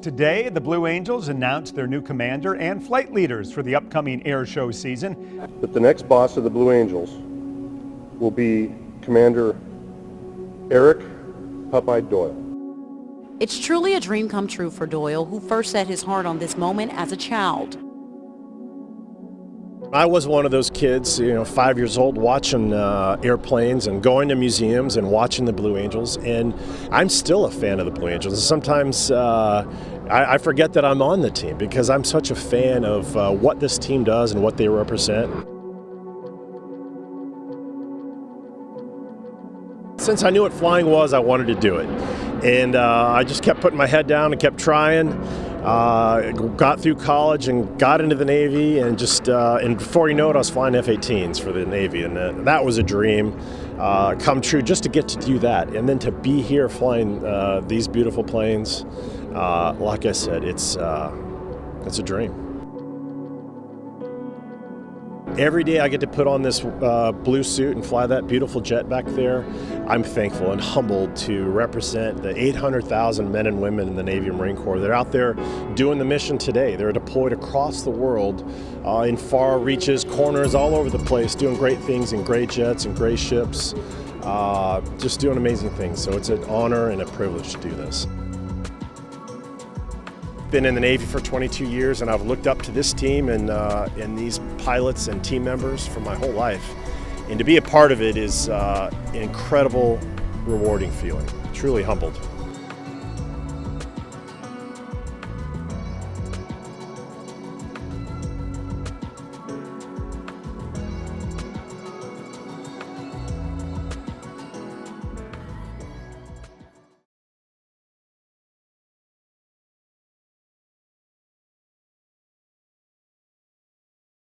Today, the Blue Angels announced their new commander and flight leaders for the upcoming air show season. But the next boss of the Blue Angels will be Commander Eric Popeye Doyle. It's truly a dream come true for Doyle, who first set his heart on this moment as a child. I was one of those kids, 5 years old, watching airplanes and going to museums and watching the Blue Angels, and I'm still a fan of the Blue Angels. Sometimes I forget that I'm on the team because I'm such a fan of what this team does and what they represent. Since I knew what flying was, I wanted to do it, and I just kept putting my head down and kept trying. Got through college and got into the Navy, and and before you know it, I was flying F-18s for the Navy, and that was a dream come true, just to get to do that, and then to be here flying these beautiful planes. Like I said, it's a dream. Every day I get to put on this blue suit and fly that beautiful jet back there. I'm thankful and humbled to represent the 800,000 men and women in the Navy and Marine Corps. They're out there doing the mission today. They're deployed across the world in far reaches, corners, all over the place, doing great things in great jets and great ships, just doing amazing things. So it's an honor and a privilege to do this. Been in the Navy for 22 years, and I've looked up to this team and these pilots and team members for my whole life. And to be a part of it is an incredible, rewarding feeling. Truly humbled.